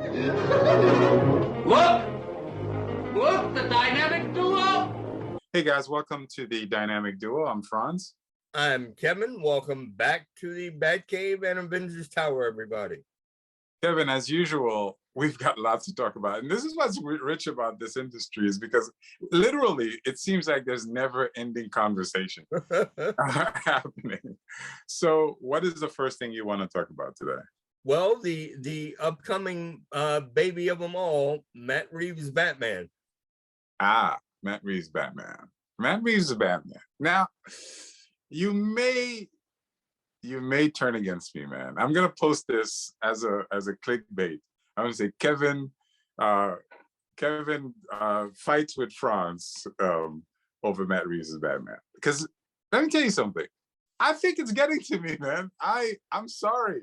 Look! Look, the dynamic duo! Hey guys, welcome to the Dynamic Duo. I'm Franz. I'm Kevin. Welcome back to the Batcave and Avengers Tower, everybody. Kevin, as usual, we've got lots to talk about. And this is what's rich about this industry is because literally it seems like there's never ending conversation happening. So what is the first thing you want to talk about today? Well, the upcoming baby of them all, Matt Reeves' Batman. Matt Reeves' Batman. Matt Reeves' Batman. Now, you may turn against me, man. I'm gonna post this as a clickbait. I'm gonna say Kevin fights with Franz over Matt Reeves' Batman. Because let me tell you something. I think it's getting to me, man. I'm sorry.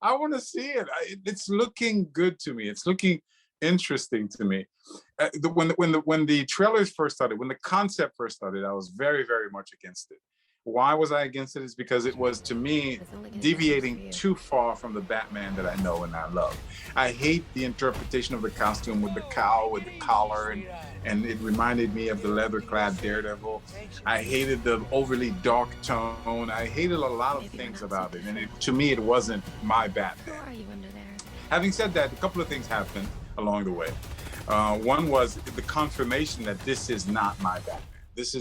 I want to see it. It's looking good to me. It's looking interesting to me. When the trailers first started, when the concept first started, I was very, very much against it. Why was I against it? Is because it was, to me, deviating too far from the Batman that I know and I love. I hate the interpretation of the costume with the cowl, with the collar, and it reminded me of the leather-clad Daredevil. I hated the overly dark tone. I hated a lot of things about it, and to me, it wasn't my Batman. Having said that, a couple of things happened along the way. One was the confirmation that this is not my Batman.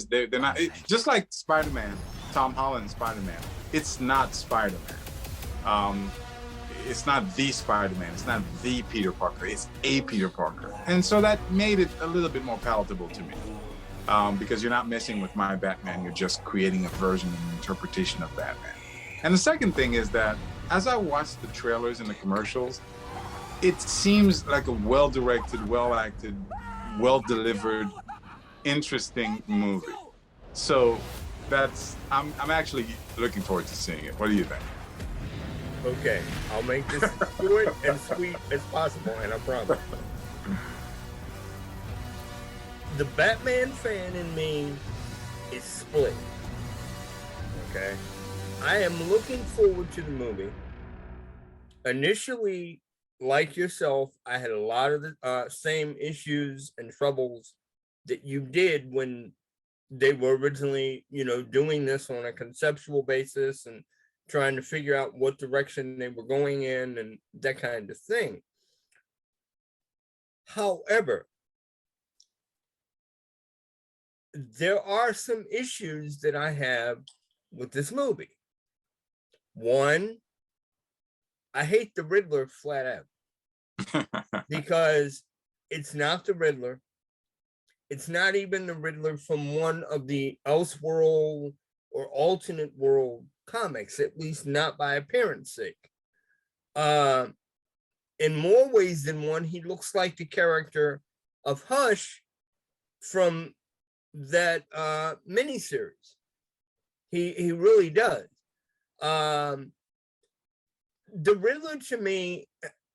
They're not, just like Spider-Man, Tom Holland's Spider-Man. It's not Spider-Man. It's not the Spider-Man. It's not the Peter Parker. It's a Peter Parker. And so that made it a little bit more palatable to me. Because you're not messing with my Batman. You're just creating a version and interpretation of Batman. And the second thing is that as I watched the trailers and the commercials, it seems like a well-directed, well-acted, well-delivered, interesting movie. So I'm actually looking forward to seeing it. What do you think? Okay, I'll make this short and sweet as possible, and I promise. The Batman fan in me is split. Okay, I am looking forward to the movie. Initially, like yourself, I had a lot of the same issues and troubles that you did when they were originally, doing this on a conceptual basis and trying to figure out what direction they were going in and that kind of thing. However, there are some issues that I have with this movie. One, I hate the Riddler flat out because it's not the Riddler. It's not even the Riddler from one of the Elseworld or alternate world comics, at least not by appearance sake. In more ways than one, he looks like the character of Hush from that miniseries. He really does. The Riddler to me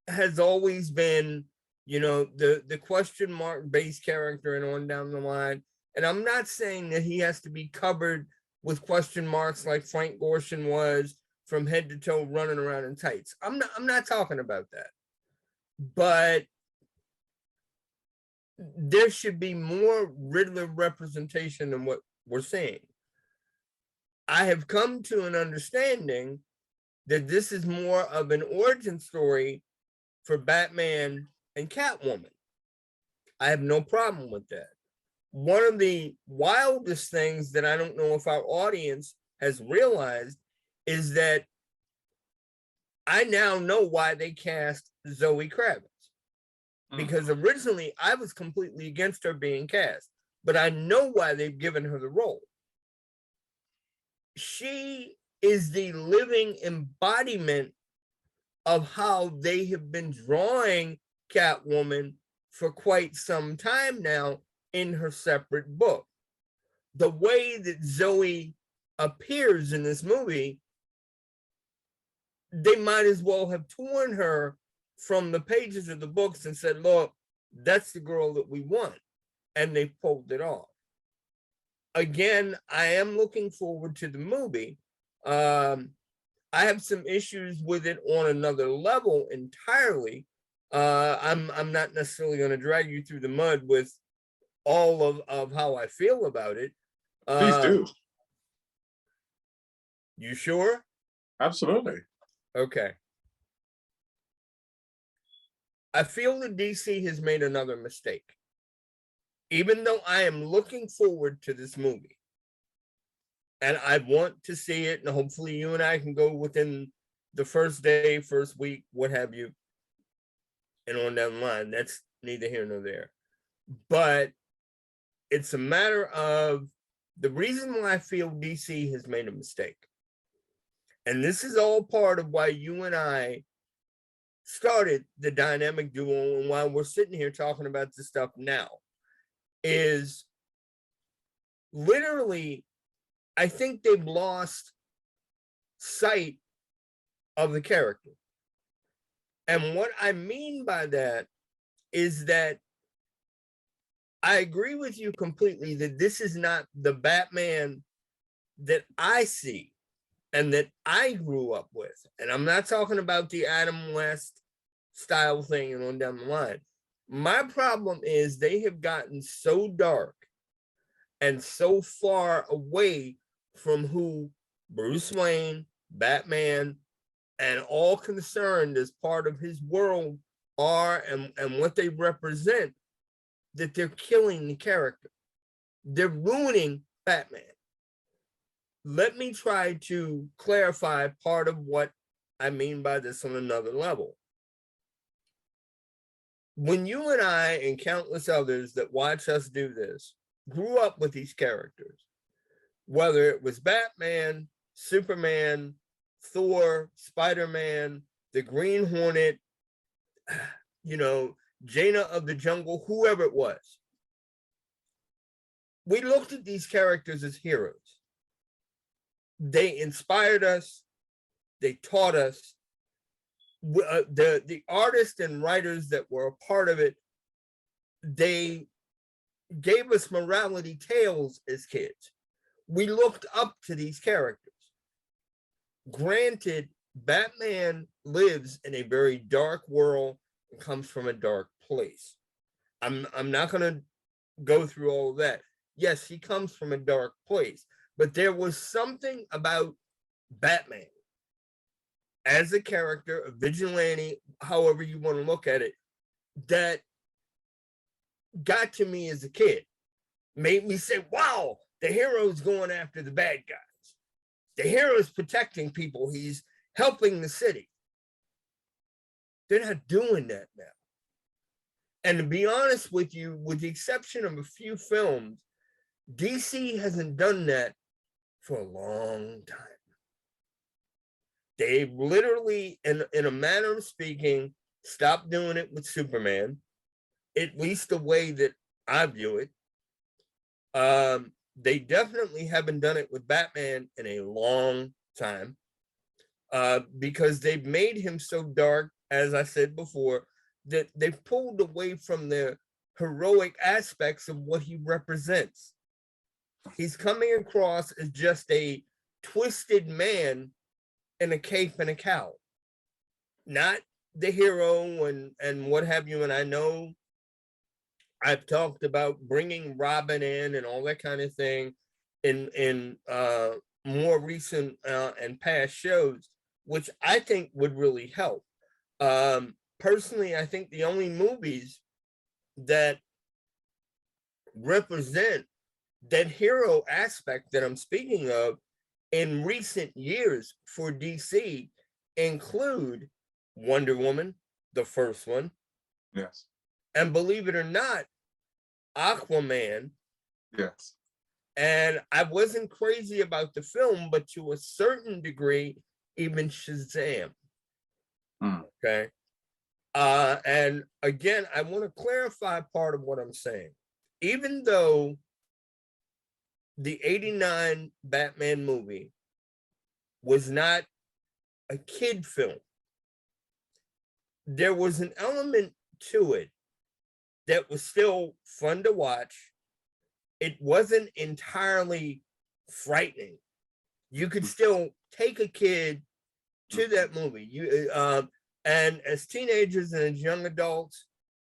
has always been, the question mark based character and on down the line. And I'm not saying that he has to be covered with question marks like Frank Gorshin was from head to toe running around in tights. I'm not talking about that. But there should be more Riddler representation than what we're seeing. I have come to an understanding that this is more of an origin story for Batman and Catwoman. I have no problem with that. One of the wildest things that I don't know if our audience has realized is that I now know why they cast Zoe Kravitz. Because originally I was completely against her being cast, but I know why they've given her the role. She is the living embodiment of how they have been drawing Catwoman for quite some time now in her separate book. The way that Zoe appears in this movie, they might as well have torn her from the pages of the books and said, look, that's the girl that we want. And they pulled it off. Again, I am looking forward to the movie. I have some issues with it on another level entirely. I'm not necessarily going to drag you through the mud with all of how I feel about it. Please do. You sure? Absolutely. Okay. I feel that DC has made another mistake. Even though I am looking forward to this movie, and I want to see it, and hopefully you and I can go within the first day, first week, what have you, and on down the line. That's neither here nor there. But it's a matter of the reason why I feel DC has made a mistake. And this is all part of why you and I started the dynamic duo, and why we're sitting here talking about this stuff now, is literally, I think they've lost sight of the character. And what I mean by that is that I agree with you completely that this is not the Batman that I see and that I grew up with. And I'm not talking about the Adam West style thing and on down the line. My problem is they have gotten so dark and so far away from who Bruce Wayne, Batman, and all concerned as part of his world are and what they represent, that they're killing the character. They're ruining Batman. Let me try to clarify part of what I mean by this on another level. When you and I and countless others that watch us do this grew up with these characters, whether it was Batman, Superman, Thor, Spider-Man, the Green Hornet, Jaina of the Jungle, whoever it was, we looked at these characters as heroes. They inspired us. They taught us. The artists and writers that were a part of it, they gave us morality tales as kids. We looked up to these characters. Granted, Batman lives in a very dark world and comes from a dark place. I'm not going to go through all of that. Yes, he comes from a dark place, but there was something about Batman as a character, a vigilante, however you want to look at it, that got to me as a kid. Made me say, wow, the hero's going after the bad guys. The hero's protecting people. He's helping the city. They're not doing that now. And to be honest with you, with the exception of a few films, DC hasn't done that for a long time. They literally, in a manner of speaking, stopped doing it with Superman, at least the way that I view it. They definitely haven't done it with Batman in a long time, because they've made him so dark, as I said before, that they've pulled away from the heroic aspects of what he represents. He's coming across as just a twisted man in a cape and a cowl, not the hero and what have you. And I know I've talked about bringing Robin in and all that kind of thing in more recent and past shows, which I think would really help. Personally, I think the only movies that represent that hero aspect that I'm speaking of in recent years for DC include Wonder Woman, the first one. Yes. And believe it or not, Aquaman. Yes. And I wasn't crazy about the film, but to a certain degree, even Shazam. Okay. And again, I want to clarify part of what I'm saying. Even though the 89 Batman movie was not a kid film, there was an element to it that was still fun to watch. It wasn't entirely frightening. You could still take a kid to that movie. And as teenagers and as young adults,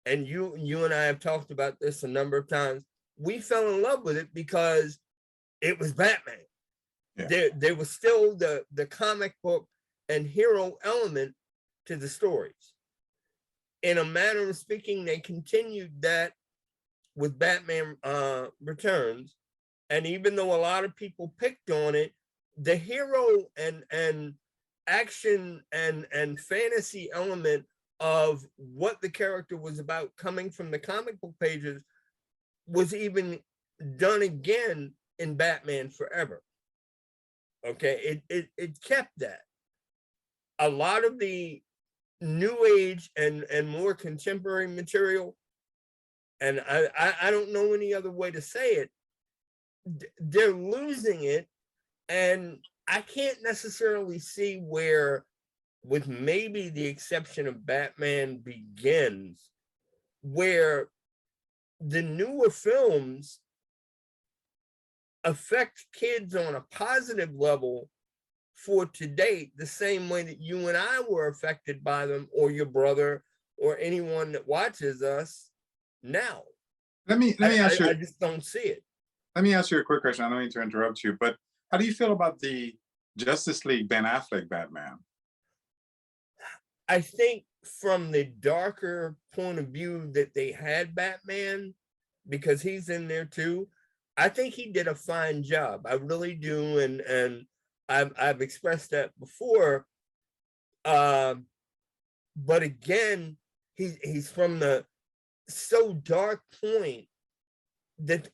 and you and I have talked about this a number of times, we fell in love with it because it was Batman. Yeah. There was still the comic book and hero element to the stories. In a manner of speaking, they continued that with Batman Returns. And even though a lot of people picked on it, the hero and action and fantasy element of what the character was about coming from the comic book pages was even done again in Batman Forever. Okay, it kept that. A lot of the new age and more contemporary material, and I don't know any other way to say it, they're losing it. And I can't necessarily see where, with maybe the exception of Batman Begins, where the newer films affect kids on a positive level for today, the same way that you and I were affected by them, or your brother, or anyone that watches us now. Let me ask you. I just don't see it. Let me ask you a quick question. I don't mean to interrupt you, but how do you feel about the Justice League Ben Affleck Batman? I think from the darker point of view that they had Batman, because he's in there too, I think he did a fine job. I really do, and I've expressed that before. But again, he's from the so dark point that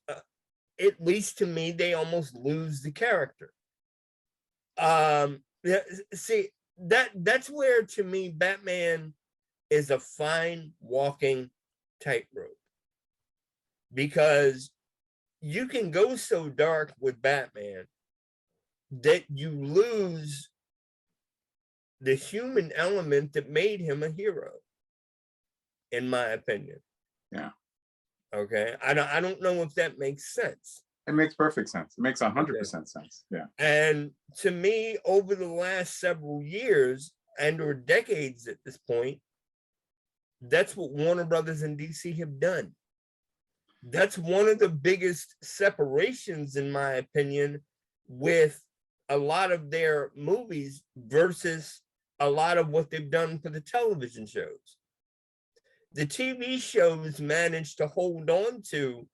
at least to me, they almost lose the character. Yeah, see, that's where to me Batman is a fine walking tightrope, because you can go so dark with Batman that you lose the human element that made him a hero, in my opinion. Yeah. Okay. I don't know if that makes sense. It makes perfect sense. It makes 100% sense. Yeah. And to me, over the last several years or decades at this point, that's what Warner Brothers and DC have done. That's one of the biggest separations, in my opinion, with a lot of their movies versus a lot of what they've done for the television shows. The TV shows managed to hold on to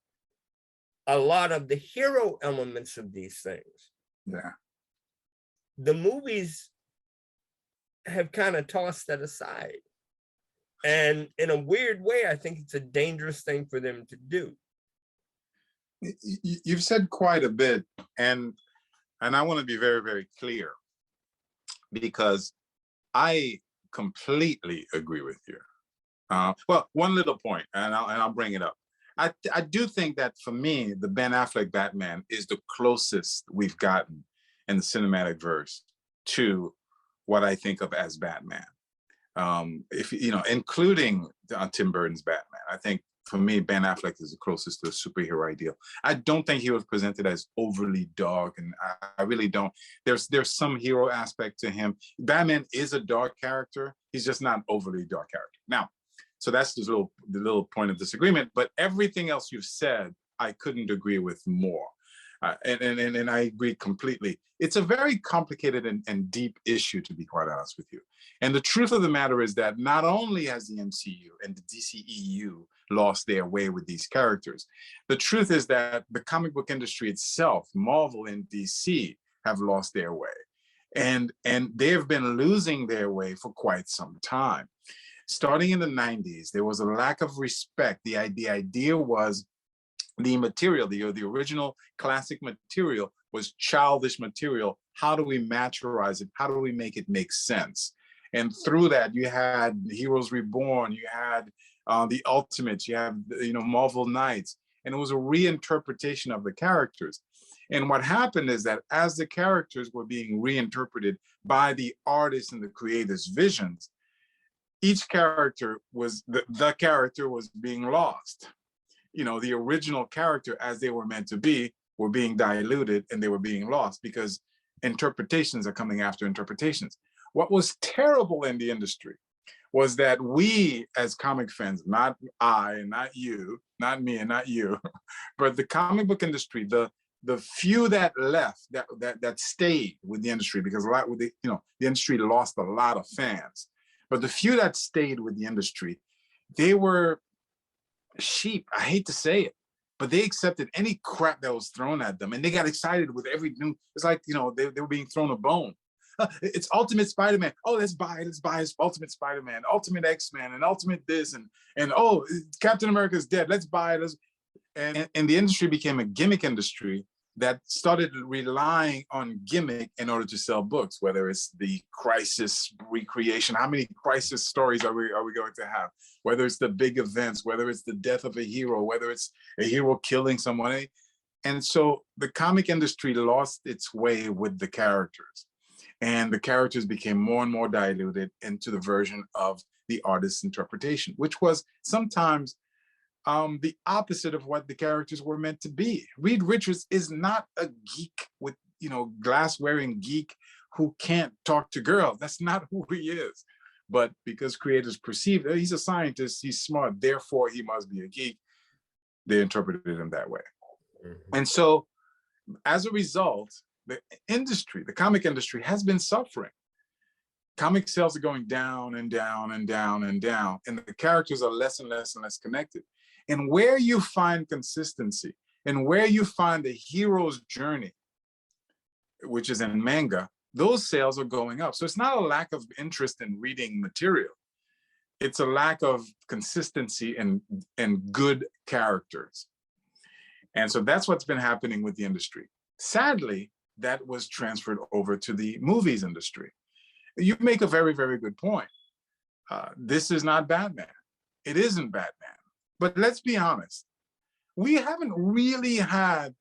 a lot of the hero elements of these things. Yeah. The movies have kind of tossed that aside. And in a weird way, I think it's a dangerous thing for them to do. You've said quite a bit, and I want to be very, very clear, because I completely agree with you. Well, one little point, and I'll bring it up. I do think that for me, the Ben Affleck Batman is the closest we've gotten in the cinematic verse to what I think of as Batman. If you know, including Tim Burton's Batman, I think for me, Ben Affleck is the closest to a superhero ideal. I don't think he was presented as overly dark, and I really don't. There's some hero aspect to him. Batman is a dark character. He's just not overly dark character. Now, so that's the little point of disagreement. But everything else you've said, I couldn't agree with more. And I agree completely. It's a very complicated and deep issue, to be quite honest with you. And the truth of the matter is that not only has the MCU and the DCEU lost their way with these characters, the truth is that the comic book industry itself, Marvel and DC, have lost their way. And they've been losing their way for quite some time. Starting in the 90s, there was a lack of respect. The idea was the material, the original classic material was childish material. How do we maturize it? How do we make it make sense? And through that, you had Heroes Reborn, you had the Ultimates, you have Marvel Knights, and it was a reinterpretation of the characters. And what happened is that as the characters were being reinterpreted by the artists and the creators' visions, each character was the character was being lost. The original character, as they were meant to be, were being diluted and they were being lost because interpretations are coming after interpretations. What was terrible in the industry was that we as comic fans, not I and not you, not me and not you, but the comic book industry, the few that left, that stayed with the industry, because a lot with the, you know, the industry lost a lot of fans, but the few that stayed with the industry, they were sheep. I hate to say it, but they accepted any crap that was thrown at them, and they got excited with every new. It's like, you know, they were being thrown a bone. It's Ultimate Spider-Man. Oh, let's buy Ultimate Spider-Man, Ultimate X-Men, and Ultimate this, and oh, Captain America's dead. Let's buy it. And the industry became a gimmick industry that started relying on gimmick in order to sell books, whether it's the Crisis recreation. How many Crisis stories are we going to have? Whether it's the big events, whether it's the death of a hero, whether it's a hero killing someone. And so the comic industry lost its way with the characters. And the characters became more and more diluted into the version of the artist's interpretation, which was sometimes the opposite of what the characters were meant to be. Reed Richards is not a geek with, you know, glass-wearing geek who can't talk to girls. That's not who he is. But because creators perceive that he's a scientist, he's smart, therefore he must be a geek, they interpreted him that way. And so as a result, the industry, the comic industry, has been suffering. Comic sales are going down and down and down and down, and the characters are less and less and less connected. And where you find consistency, and where you find the hero's journey, which is in manga, those sales are going up. So it's not a lack of interest in reading material. It's a lack of consistency and good characters. And so that's what's been happening with the industry. Sadly, that was transferred over to the movies industry. You make a very, very good point. This is not Batman. It isn't Batman. But let's be honest. We haven't really had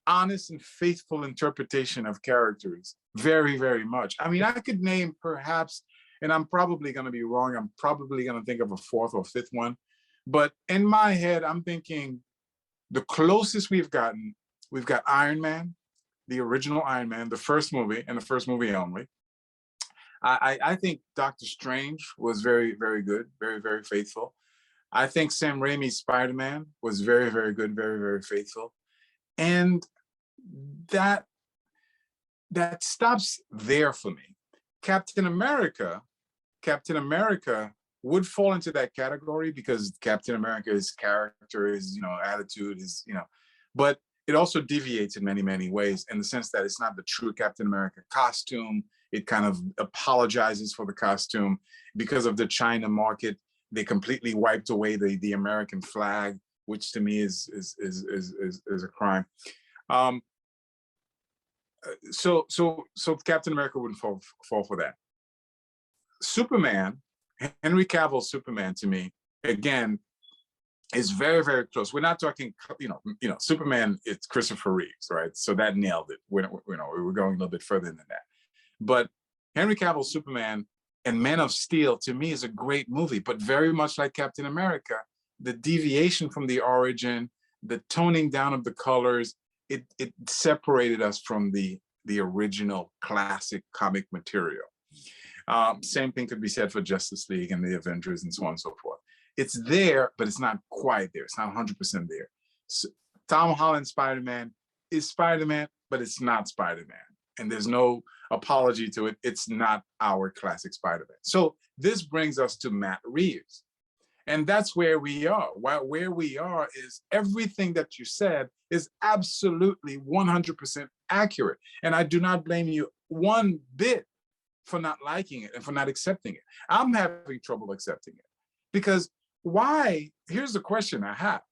honest and faithful interpretation of characters very, very much. I mean, I could name perhaps, and I'm probably going to be wrong, I'm probably going to think of a fourth or fifth one. But in my head, I'm thinking the closest we've gotten, we've got Iron Man, the original Iron Man, the first movie, and the first movie only. I think Doctor Strange was very, very good, very, very faithful. I think Sam Raimi's Spider-Man was very, very good, very, very faithful. And that stops there for me. Captain America would fall into that category because Captain America's character, his, you know, attitude is, you know, but it also deviates in many, many ways in the sense that it's not the true Captain America costume. It kind of apologizes for the costume. Because of the China market, they completely wiped away the American flag, which to me is a crime. So Captain America wouldn't fall for that. Superman, Henry Cavill's Superman, to me, again, is very, very close. We're not talking, you know, Superman, it's Christopher Reeves, right? So that nailed it. We're going a little bit further than that. But Henry Cavill's Superman and Man of Steel, to me, is a great movie, but very much like Captain America, the deviation from the origin, the toning down of the colors, it separated us from the original classic comic material. Same thing could be said for Justice League and the Avengers and so on and so forth. It's there, but it's not quite there. It's not 100% there. So Tom Holland's Spider-Man is Spider-Man, but it's not Spider-Man. And there's no apology to it. It's not our classic Spider-Man. So this brings us to Matt Reeves. And that's where we are. Where we are is everything that you said is absolutely 100% accurate. And I do not blame you one bit for not liking it and for not accepting it. I'm having trouble accepting it. Because why? Here's the question I have.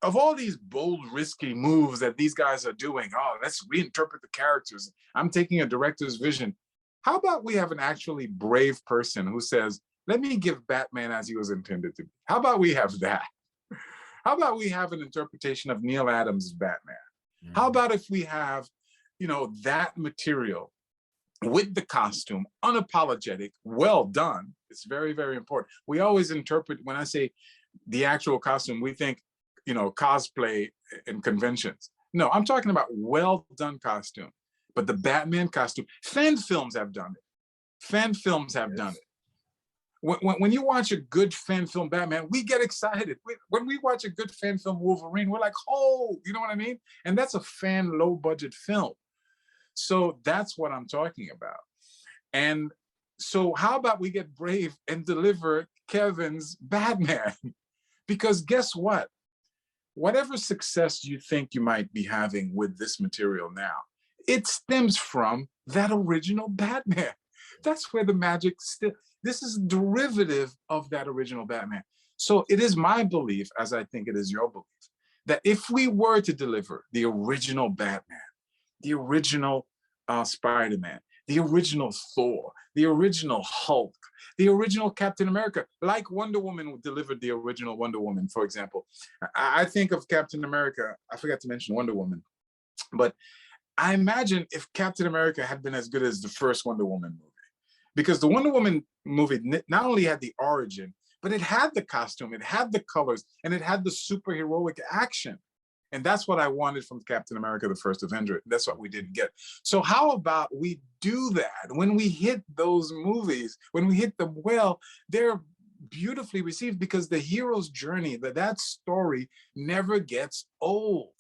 Of all these bold, risky moves that these guys are doing, oh, let's reinterpret the characters. I'm taking a director's vision. How about we have an actually brave person who says, let me give Batman as he was intended to be? How about we have that? How about we have an interpretation of Neil Adams' Batman? Mm-hmm. How about if we have, you know, that material with the costume, unapologetic, well done. It's very, very important. We always interpret, when I say the actual costume, we think, you know, cosplay and conventions. No, I'm talking about well done costume. But the Batman costume, fan films have done it. Fan films have done it. When you watch a good fan film Batman, we get excited. When we watch a good fan film Wolverine, we're like, oh, you know what I mean? And that's a fan low budget film. So that's what I'm talking about. And so how about we get brave and deliver Kevin's Batman? Because guess what? Whatever success you think you might be having with this material now, it stems from that original Batman. That's where the magic still, this is derivative of that original Batman. So it is my belief, as I think it is your belief, that if we were to deliver the original Batman, the original Spider-Man, the original Thor, the original Hulk, the original Captain America, like Wonder Woman delivered the original Wonder Woman, for example. I think of Captain America, I forgot to mention Wonder Woman, but I imagine if Captain America had been as good as the first Wonder Woman movie, because the Wonder Woman movie not only had the origin, but it had the costume, it had the colors, and it had the superheroic action. And that's what I wanted from Captain America, the First Avenger. That's what we didn't get. So how about we do that? When we hit those movies, when we hit them well, they're beautifully received because the hero's journey, that story never gets old.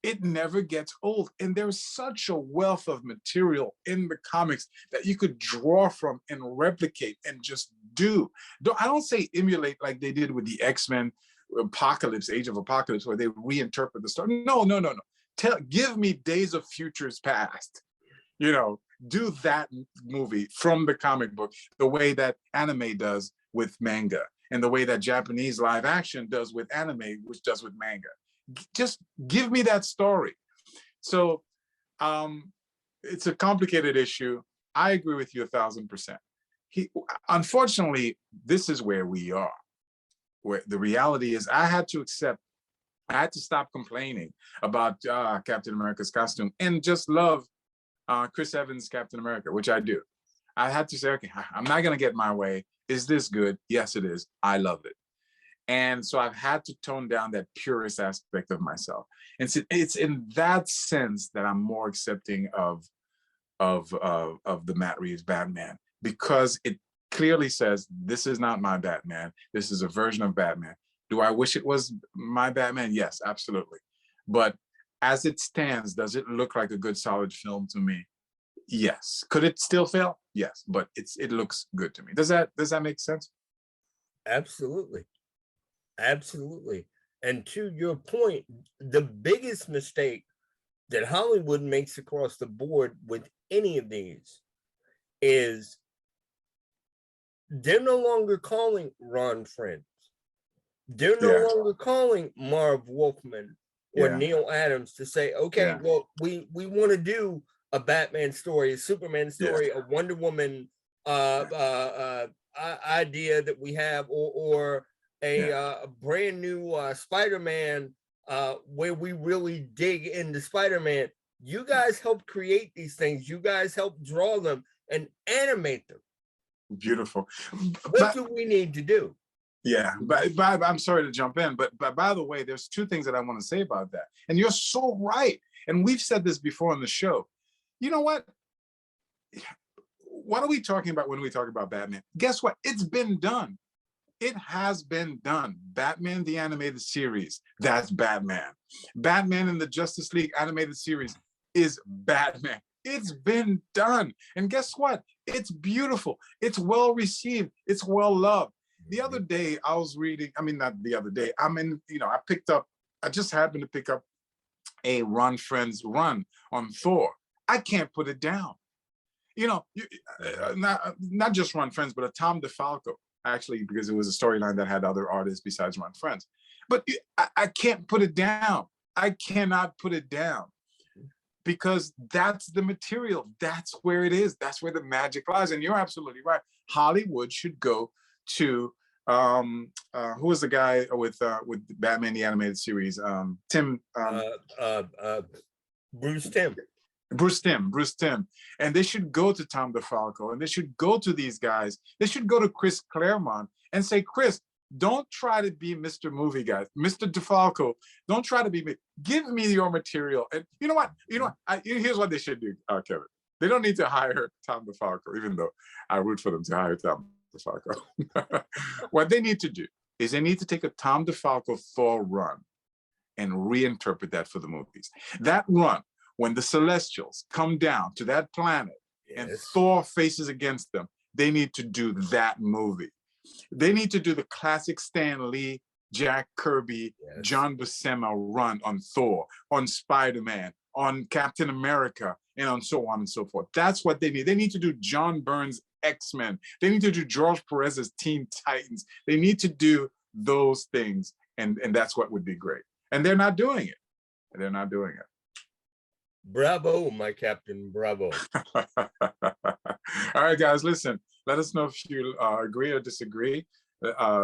It never gets old. And there's such a wealth of material in the comics that you could draw from and replicate and just do. I don't say emulate like they did with the X-Men Apocalypse, Age of Apocalypse, where they reinterpret the story. No. Give me Days of Futures Past. You know, do that movie from the comic book the way that anime does with manga, and the way that Japanese live action does with anime, which does with manga. Just give me that story. So it's a complicated issue. I agree with you 1,000%. Unfortunately, this is where we are. Where the reality is, I had to stop complaining about Captain America's costume and just love Chris Evans' Captain America, which I do. I had to say, okay, I'm not gonna get my way. Is this good? Yes, it is. I love it. And so I've had to tone down that purist aspect of myself. And so it's in that sense that I'm more accepting of the Matt Reeves Batman, because it clearly says, this is not my Batman. This is a version of Batman. Do I wish it was my Batman? Yes, absolutely. But as it stands, does it look like a good, solid film to me? Yes. Could it still fail? Yes, but it looks good to me. Does that make sense? Absolutely. Absolutely. And to your point, the biggest mistake that Hollywood makes across the board with any of these is they're no longer calling Ron Friends. They're no longer calling Marv Wolfman or Neil Adams to say, okay, well, we want to do a Batman story, a Superman story, a Wonder Woman idea that we have, or a brand new Spider-Man where we really dig into Spider-Man. You guys help create these things. You guys help draw them and animate them. Beautiful. What do we need to do? Yeah, but I'm sorry to jump in, but by the way, there's two things that I want to say about that. And you're so right. And we've said this before on the show. You know what? What are we talking about when we talk about Batman? Guess what? It's been done. It has been done. Batman, the animated series, that's Batman. Batman in the Justice League animated series is Batman. It's been done. And guess what? It's beautiful. It's well received. It's well loved. The other day I was reading, not the other day, I just happened to pick up a Ron Friends run on Thor. I can't put it down. Not just Ron Friends, but a Tom DeFalco, actually, because it was a storyline that had other artists besides Ron Friends. But I can't put it down. I cannot put it down. Because that's the material. That's where it is. That's where the magic lies. And you're absolutely right. Hollywood should go to who was the guy with Batman the animated series? Bruce Timm. And they should go to Tom DeFalco, and they should go to these guys. They should go to Chris Claremont and say, Chris, don't try to be Mr. Movie Guy, Mr. DeFalco. Don't try to be me. Give me your material. And you know what? Here's what they should do, Kevin. They don't need to hire Tom DeFalco, even though I root for them to hire Tom DeFalco. What they need to do is they need to take a Tom DeFalco Thor run and reinterpret that for the movies. That run, when the Celestials come down to that planet and Yes. Thor faces against them, they need to do that movie. They need to do the classic Stan Lee, Jack Kirby, Yes. John Buscema run on Thor, on Spider-Man, on Captain America, and on so on and so forth. That's what they need. They need to do John Byrne's X-Men. They need to do George Perez's Teen Titans. They need to do those things, and that's what would be great. And they're not doing it. They're not doing it. Bravo, my captain, bravo. All right, guys, listen, let us know if you agree or disagree.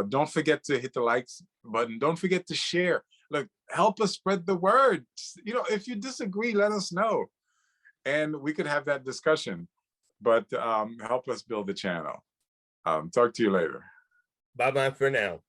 Don't forget to hit the likes button. Don't forget to share. Look, help us spread the word. You know, if you disagree, let us know. And we could have that discussion, but help us build the channel. Talk to you later. Bye-bye for now.